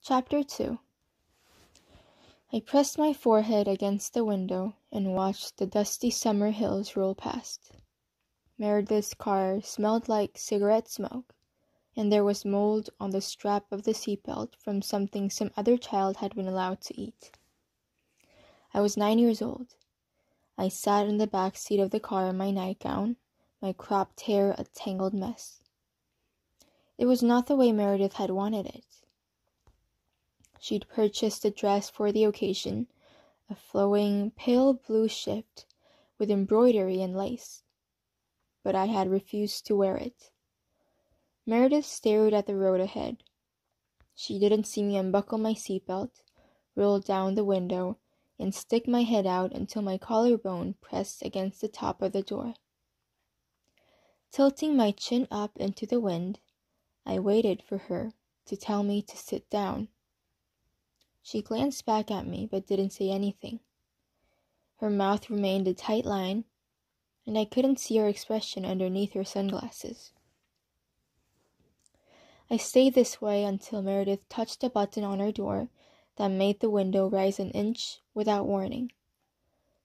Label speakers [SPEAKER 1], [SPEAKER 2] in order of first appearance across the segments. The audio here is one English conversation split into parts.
[SPEAKER 1] Chapter 2. I pressed my forehead against the window and watched the dusty summer hills roll past. Meredith's car smelled like cigarette smoke, and there was mold on the strap of the seatbelt from something some other child had been allowed to eat. I was 9 years old. I sat in the back seat of the car in my nightgown, my cropped hair a tangled mess. It was not the way Meredith had wanted it. She'd purchased a dress for the occasion, a flowing pale blue shift with embroidery and lace, but I had refused to wear it. Meredith stared at the road ahead. She didn't see me unbuckle my seatbelt, roll down the window, and stick my head out until my collarbone pressed against the top of the door. Tilting my chin up into the wind, I waited for her to tell me to sit down. She glanced back at me but didn't say anything. Her mouth remained a tight line, and I couldn't see her expression underneath her sunglasses. I stayed this way until Meredith touched a button on her door that made the window rise an inch without warning.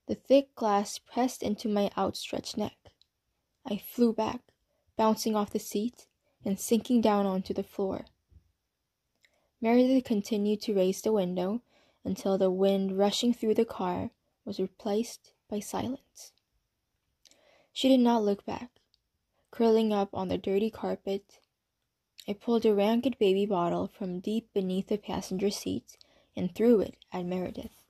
[SPEAKER 1] The thick glass pressed into my outstretched neck. I flew back, bouncing off the seat and sinking down onto the floor. Meredith continued to raise the window until the wind rushing through the car was replaced by silence. She did not look back. Curling up on the dirty carpet, I pulled a rancid baby bottle from deep beneath the passenger seat and threw it at Meredith.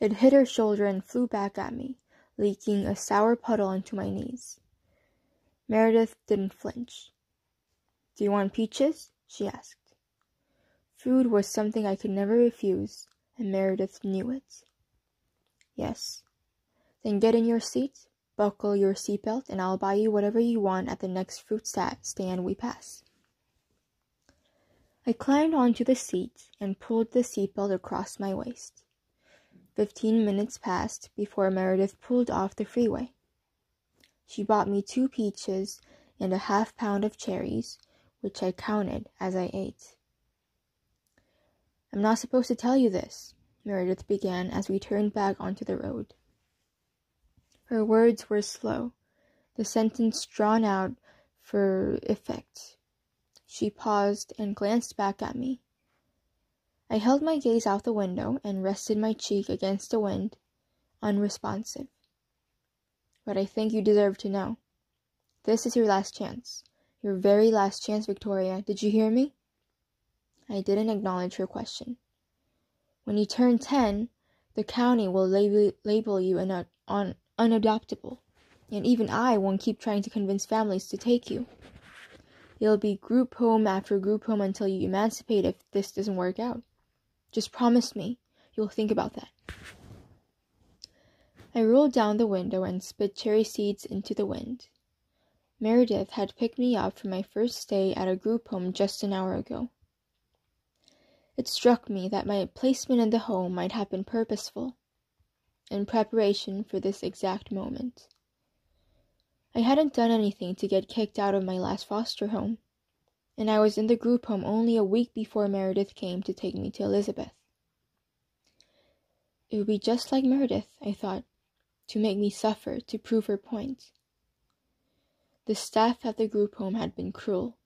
[SPEAKER 1] It hit her shoulder and flew back at me, leaking a sour puddle onto my knees. Meredith didn't flinch. "Do you want peaches?" she asked. Food was something I could never refuse, and Meredith knew it. "Yes." "Then get in your seat, buckle your seatbelt, and I'll buy you whatever you want at the next fruit stand we pass." I climbed onto the seat and pulled the seatbelt across my waist. 15 minutes passed before Meredith pulled off the freeway. She bought me 2 peaches and a half-pound of cherries, which I counted as I ate. "I'm not supposed to tell you this," Meredith began as we turned back onto the road. Her words were slow, the sentence drawn out for effect. She paused and glanced back at me. I held my gaze out the window and rested my cheek against the wind, unresponsive. "But I think you deserve to know. This is your last chance. Your very last chance, Victoria. Did you hear me?" I didn't acknowledge her question. "When you turn 10, the county will label you unadoptable, and even I won't keep trying to convince families to take you. It'll be group home after group home until you emancipate if this doesn't work out. Just promise me you'll think about that." I rolled down the window and spit cherry seeds into the wind. Meredith had picked me up for my first day at a group home just an hour ago. It struck me that my placement in the home might have been purposeful, in preparation for this exact moment. I hadn't done anything to get kicked out of my last foster home, and I was in the group home only a week before Meredith came to take me to Elizabeth. It would be just like Meredith, I thought, to make me suffer to prove her point. The staff at the group home had been cruel.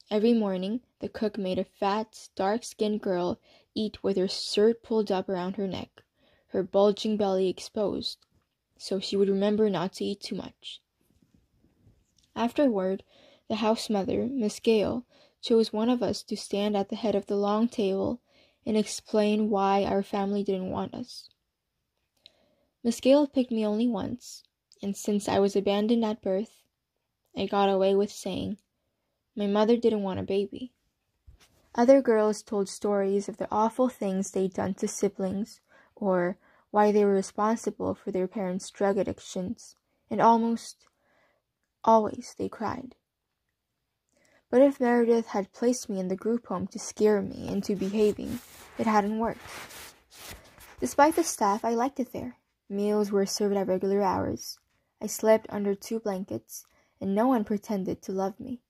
[SPEAKER 1] Every morning, the cook made a fat, dark-skinned girl eat with her shirt pulled up around her neck, her bulging belly exposed, so she would remember not to eat too much. Afterward, the house mother, Miss Gale, chose one of us to stand at the head of the long table and explain why our family didn't want us. Miss Gale picked me only once, and since I was abandoned at birth, I got away with saying, "My mother didn't want a baby." Other girls told stories of the awful things they'd done to siblings, or why they were responsible for their parents' drug addictions, and almost always they cried. But if Meredith had placed me in the group home to scare me into behaving, it hadn't worked. Despite the staff, I liked it there. Meals were served at regular hours. I slept under 2 blankets, and no one pretended to love me.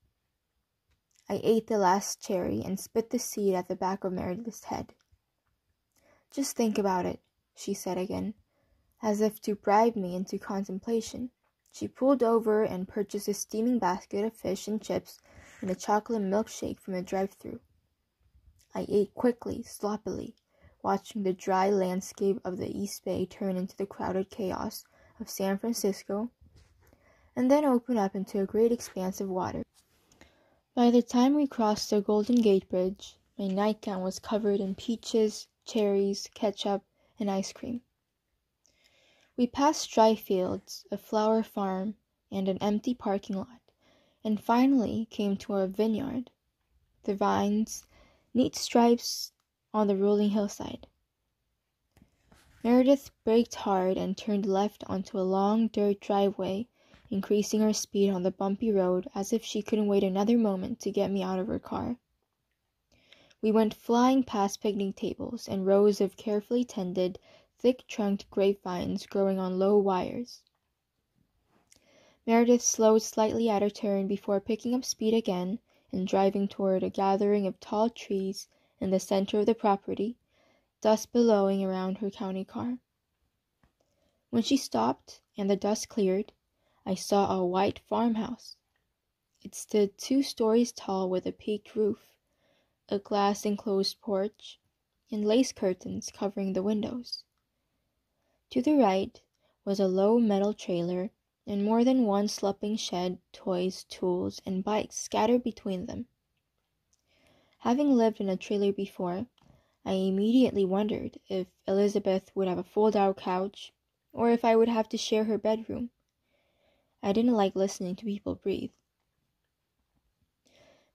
[SPEAKER 1] I ate the last cherry and spit the seed at the back of Meredith's head. "Just think about it," she said again, as if to bribe me into contemplation. She pulled over and purchased a steaming basket of fish and chips and a chocolate milkshake from a drive-thru. I ate quickly, sloppily, watching the dry landscape of the East Bay turn into the crowded chaos of San Francisco, and then open up into a great expanse of water. By the time we crossed the Golden Gate Bridge, my nightgown was covered in peaches, cherries, ketchup, and ice cream. We passed dry fields, a flower farm, and an empty parking lot, and finally came to a vineyard. The vines, neat stripes on the rolling hillside. Meredith braked hard and turned left onto a long dirt driveway, increasing her speed on the bumpy road as if she couldn't wait another moment to get me out of her car. We went flying past picnic tables and rows of carefully tended, thick-trunked grapevines growing on low wires. Meredith slowed slightly at her turn before picking up speed again and driving toward a gathering of tall trees in the center of the property, dust billowing around her county car. When she stopped and the dust cleared, I saw a white farmhouse. It stood 2 stories tall with a peaked roof, a glass-enclosed porch, and lace curtains covering the windows. To the right was a low metal trailer and more than one slumping shed, toys, tools, and bikes scattered between them. Having lived in a trailer before, I immediately wondered if Elizabeth would have a fold-out couch, or if I would have to share her bedroom. I didn't like listening to people breathe.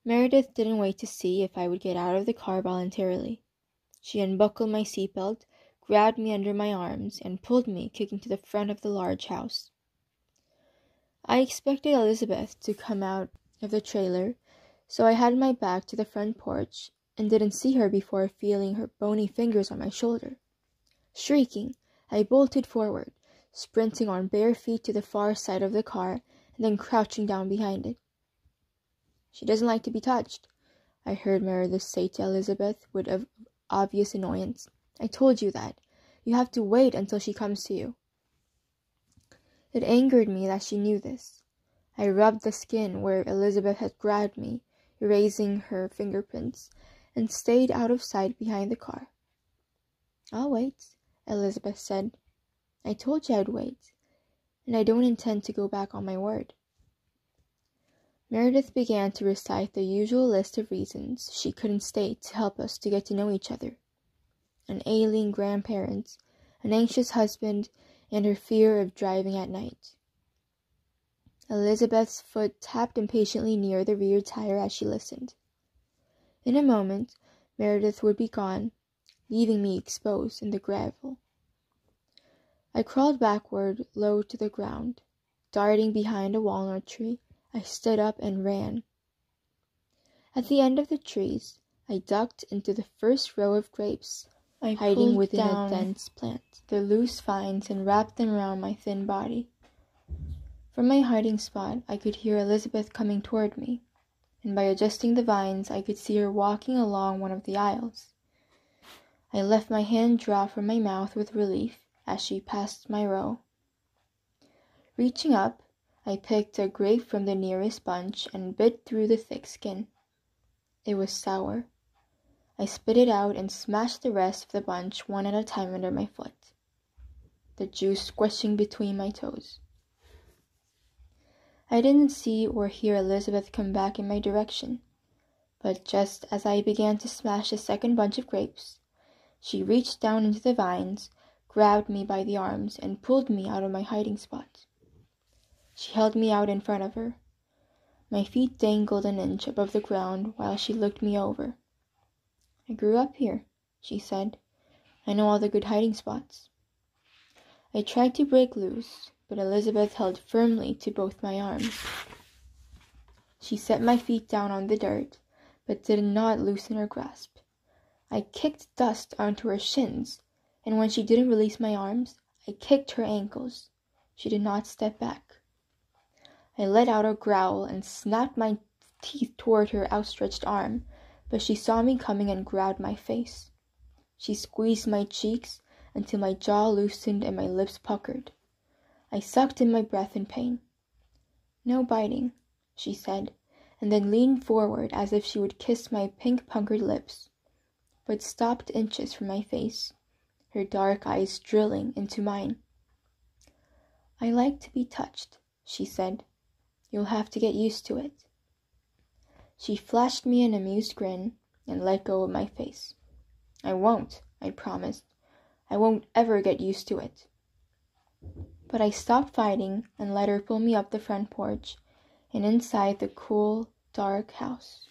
[SPEAKER 1] Meredith didn't wait to see if I would get out of the car voluntarily. She unbuckled my seatbelt, grabbed me under my arms, and pulled me, kicking to the front of the large house. I expected Elizabeth to come out of the trailer, so I had my back to the front porch and didn't see her before feeling her bony fingers on my shoulder. Shrieking, I bolted forward, sprinting on bare feet to the far side of the car and then crouching down behind it. "She doesn't like to be touched," I heard Meredith say to Elizabeth with obvious annoyance. "I told you that. You have to wait until she comes to you." It angered me that she knew this. I rubbed the skin where Elizabeth had grabbed me, erasing her fingerprints, and stayed out of sight behind the car. "I'll wait," Elizabeth said. "I told you I'd wait, and I don't intend to go back on my word." Meredith began to recite the usual list of reasons she couldn't stay to help us to get to know each other. An ailing grandparent, an anxious husband, and her fear of driving at night. Elizabeth's foot tapped impatiently near the rear tire as she listened. In a moment, Meredith would be gone, leaving me exposed in the gravel. I crawled backward, low to the ground. Darting behind a walnut tree, I stood up and ran. At the end of the trees, I ducked into the first row of grapes, hiding within a dense plant, the loose vines, and wrapped them around my thin body. From my hiding spot, I could hear Elizabeth coming toward me, and by adjusting the vines, I could see her walking along one of the aisles. I let my hand drop from my mouth with relief as she passed my row. Reaching up, I picked a grape from the nearest bunch and bit through the thick skin. It was sour. I spit it out and smashed the rest of the bunch one at a time under my foot, the juice squishing between my toes. I didn't see or hear Elizabeth come back in my direction, but just as I began to smash the second bunch of grapes, she reached down into the vines, grabbed me by the arms, and pulled me out of my hiding spot. She held me out in front of her. My feet dangled an inch above the ground while she looked me over. "I grew up here," she said. "I know all the good hiding spots." I tried to break loose, but Elizabeth held firmly to both my arms. She set my feet down on the dirt, but did not loosen her grasp. I kicked dust onto her shins, and when she didn't release my arms, I kicked her ankles. She did not step back. I let out a growl and snapped my teeth toward her outstretched arm, but she saw me coming and grabbed my face. She squeezed my cheeks until my jaw loosened and my lips puckered. I sucked in my breath in pain. "No biting," she said, and then leaned forward as if she would kiss my pink puckered lips, but stopped inches from my face, her dark eyes drilling into mine. "I like to be touched," she said. "You'll have to get used to it." She flashed me an amused grin and let go of my face. "I won't," I promised. "I won't ever get used to it." But I stopped fighting and let her pull me up the front porch and inside the cool, dark house.